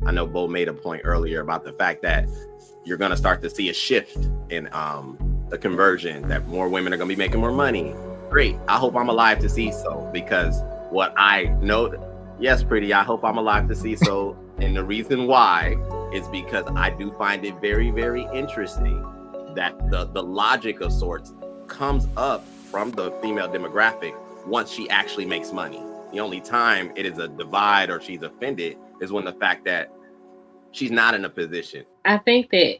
I know Bo made a point earlier about the fact that you're going to start to see a shift in the conversion, that more women are going to be making more money. Great. I hope I'm alive to see so, because what I know, yes, pretty, I hope I'm alive to see so. And the reason why is because I do find it very, very interesting that the logic of sorts comes up from the female demographic once she actually makes money. The only time it is a divide or she's offended is when the fact that she's not in a position. I think that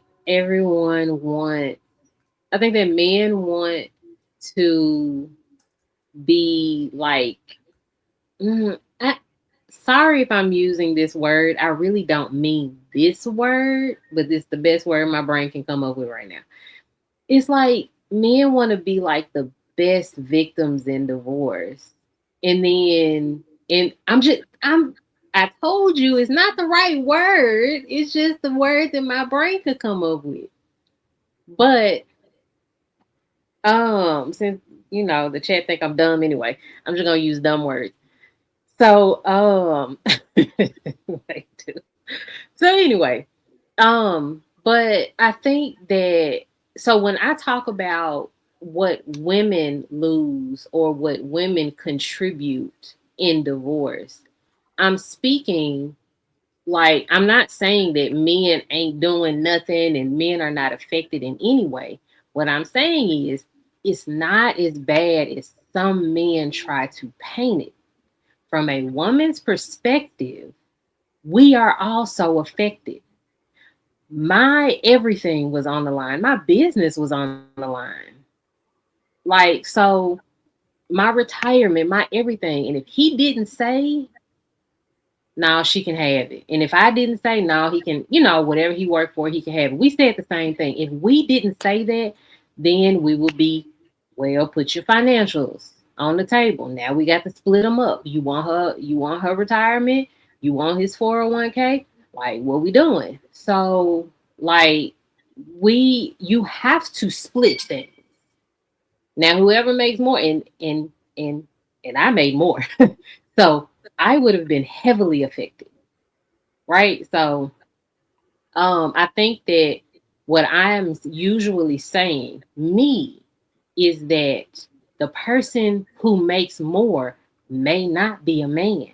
I think that men want to be like, sorry if I'm using this word. I really don't mean this word, but it's the best word my brain can come up with right now. It's like men want to be like the best victims in divorce. And then, I told you it's not the right word. It's just the word that my brain could come up with. But, since, the chat think I'm dumb anyway, I'm just going to use dumb words. So, so anyway, but I think that, so when I talk about what women lose or what women contribute in divorce, I'm speaking like, I'm not saying that men ain't doing nothing and men are not affected in any way. What I'm saying is it's not as bad as some men try to paint it. From a woman's perspective, we are also affected. My everything was on the line. My business was on the line. Like, so my retirement, my everything. And if he didn't say, no, she can have it. And if I didn't say, no, he can, whatever he worked for, he can have it. We said the same thing. If we didn't say that, then we would be, well, put your financials on the table. Now we got to split them up. You want her retirement? You want his 401k? Like, what we doing? So, like, you have to split things. Now, whoever makes more, and I made more, so I would have been heavily affected, right? So, I think that what I am usually saying, is that the person who makes more may not be a man,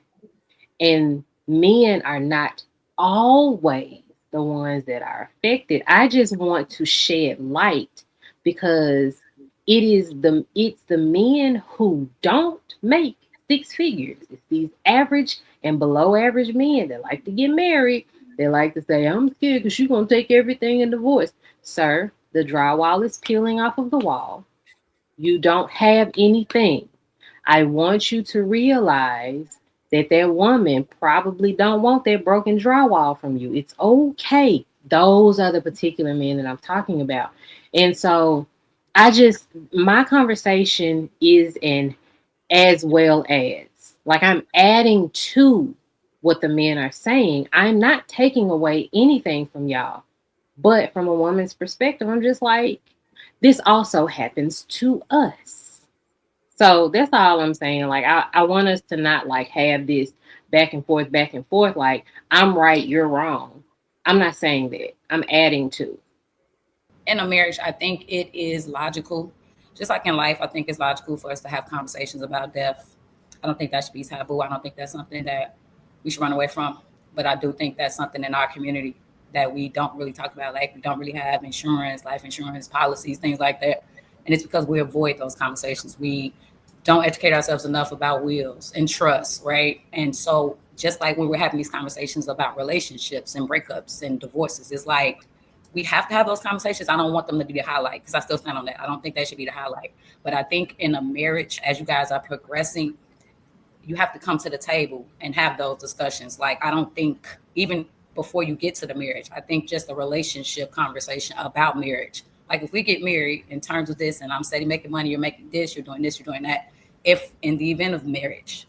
and men are not always the ones that are affected. I just want to shed light because it's the men who don't make six figures. It's these average and below average men that like to get married. They like to say, I'm scared because you're going to take everything in divorce. Sir, the drywall is peeling off of the wall. You don't have anything. I want you to realize that woman probably don't want that broken drywall from you. It's okay. Those are the particular men that I'm talking about. And so my conversation is an as well as, like, I'm adding to what the men are saying. I'm not taking away anything from y'all. But from a woman's perspective, I'm just like, this also happens to us. So that's all I'm saying. Like, I want us to not like have this back and forth, like I'm right, you're wrong. I'm not saying that. I'm adding to. In a marriage, I think it is logical. Just like in life, I think it's logical for us to have conversations about death. I don't think that should be taboo. I don't think that's something that we should run away from. But I do think that's something in our community that we don't really talk about. Like, we don't really have insurance, life insurance policies, things like that. And it's because we avoid those conversations. We don't educate ourselves enough about wills and trust, right? And so just like when we're having these conversations about relationships and breakups and divorces, it's like we have to have those conversations. I don't want them to be the highlight because I still stand on that. I don't think that should be the highlight. But I think in a marriage, as you guys are progressing, you have to come to the table and have those discussions. Like, I don't think even before you get to the marriage, I think just a relationship conversation about marriage. Like, if we get married in terms of this and I'm steady making money, you're making this, you're doing that. If in the event of marriage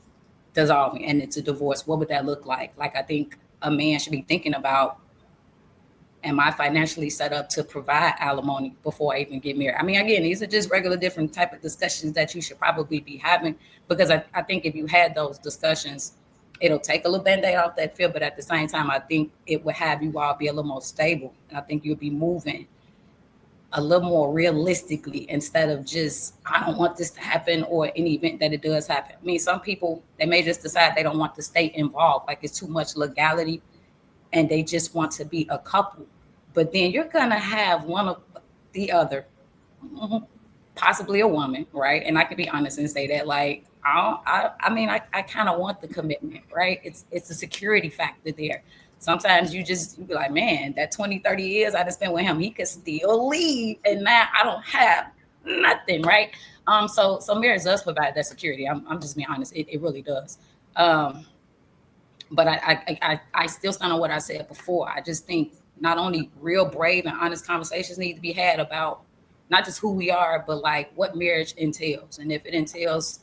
dissolving and it's a divorce, what would that look like? Like, I think a man should be thinking about, am I financially set up to provide alimony before I even get married? I mean, again, these are just regular different type of discussions that you should probably be having, because I think if you had those discussions, it'll take a little band-aid off that fear, but at the same time, I think it would have you all be a little more stable. And I think you'll be moving a little more realistically instead of just, I don't want this to happen, or any event that it does happen. I mean, some people, they may just decide they don't want to stay involved, like it's too much legality, and they just want to be a couple. But then you're going to have one of the other, possibly a woman, right? And I can be honest and say that, like, I kind of want the commitment, right? It's a security factor there. Sometimes you be like, man, that 20, 30 years I just spent with him, he could still leave, and now I don't have nothing, right? So marriage does provide that security. I'm just being honest, it really does. But I still stand on what I said before. I just think not only real brave and honest conversations need to be had about not just who we are, but like what marriage entails. And if it entails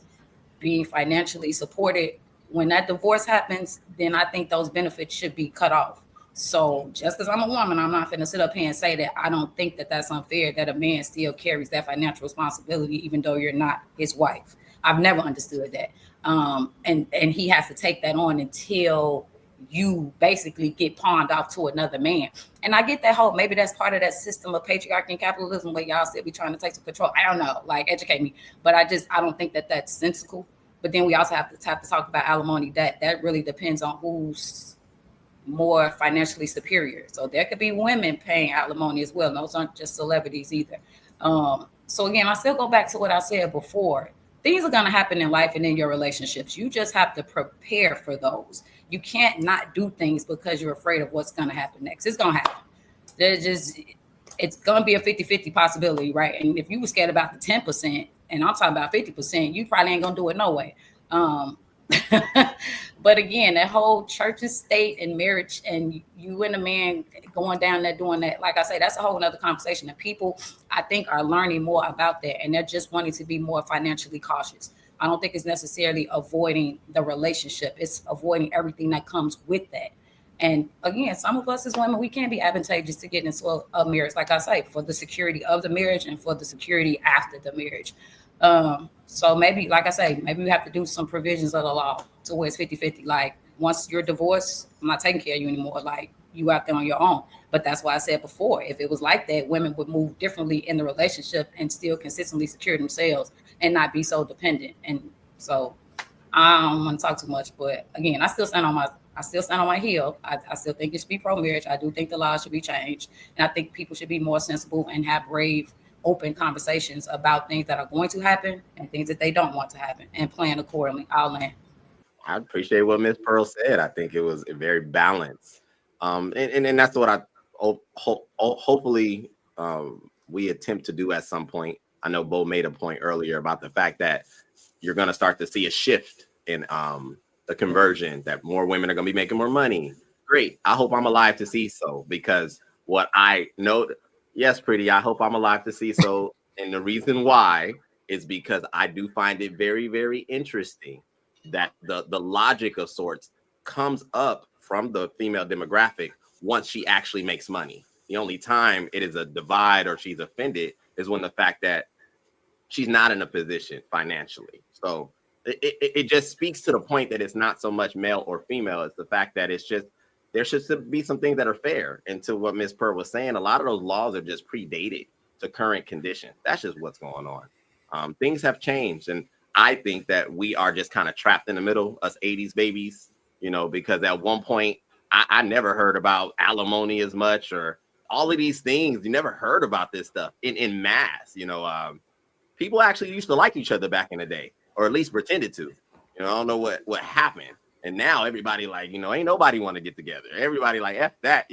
being financially supported, when that divorce happens, then I think those benefits should be cut off. So just because I'm a woman, I'm not going to sit up here and say that I don't think that that's unfair, that a man still carries that financial responsibility, even though you're not his wife. I've never understood that. And he has to take that on until you basically get pawned off to another man. And I get that whole, maybe that's part of that system of patriarchy and capitalism where y'all still be trying to take some control. I don't know, like, educate me. But I don't think that that's sensical. But then we also have to talk about alimony. That really depends on who's more financially superior. So there could be women paying alimony as well. Those aren't just celebrities either. So again, I still go back to what I said before. Things are going to happen in life and in your relationships. You just have to prepare for those. You can't not do things because you're afraid of what's going to happen next. It's going to happen. It's going to be a 50-50 possibility, right? And if you were scared about the 10%, and I'm talking about 50%, you probably ain't going to do it no way. But again, that whole church and state and marriage and you and a man going down there doing that, like I say, that's a whole nother conversation. And people, I think, are learning more about that, and they're just wanting to be more financially cautious. I don't think it's necessarily avoiding the relationship. It's avoiding everything that comes with that. And again, some of us as women, we can be advantageous to get into a marriage, like I say, for the security of the marriage and for the security after the marriage. So maybe, like I say, maybe we have to do some provisions of the law to where it's 50-50. Like, once you're divorced, I'm not taking care of you anymore. Like, you out there on your own. But that's why I said before, if it was like that, women would move differently in the relationship and still consistently secure themselves and not be so dependent. And so I don't want to talk too much, but again, I still stand on my heel. I still think it should be pro-marriage. I do think the law should be changed. And I think people should be more sensible and have brave, open conversations about things that are going to happen and things that they don't want to happen, and plan accordingly. I'll land. I appreciate what Miss Pearl said. I think it was very balanced. And that's what I hopefully we attempt to do at some point. I know Bo made a point earlier about the fact that you're going to start to see a shift in the conversion, that more women are going to be making more money. Great. I hope I'm alive to see so, because what I know, yes, pretty, I hope I'm alive to see so. And the reason why is because I do find it very, very interesting that the logic of sorts comes up from the female demographic once she actually makes money. The only time it is a divide or she's offended is when the fact that she's not in a position financially. So it just speaks to the point that it's not so much male or female. It's the fact that it's just, there should be some things that are fair. And to what Ms. Pearl was saying, a lot of those laws are just predated to current conditions. That's just what's going on. Things have changed. And I think that we are just kind of trapped in the middle, us 80s babies, because at one point I never heard about alimony as much, or all of these things. You never heard about this stuff in mass. People actually used to like each other back in the day, or at least pretended to. I don't know what happened. And now everybody ain't nobody want to get together. Everybody like, F that,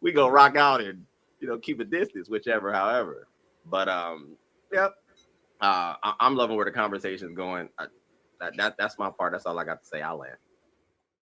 we go rock out and, keep a distance, whichever, however. But, yep. I'm loving where the conversation is going. That's my part. That's all I got to say. I'll land.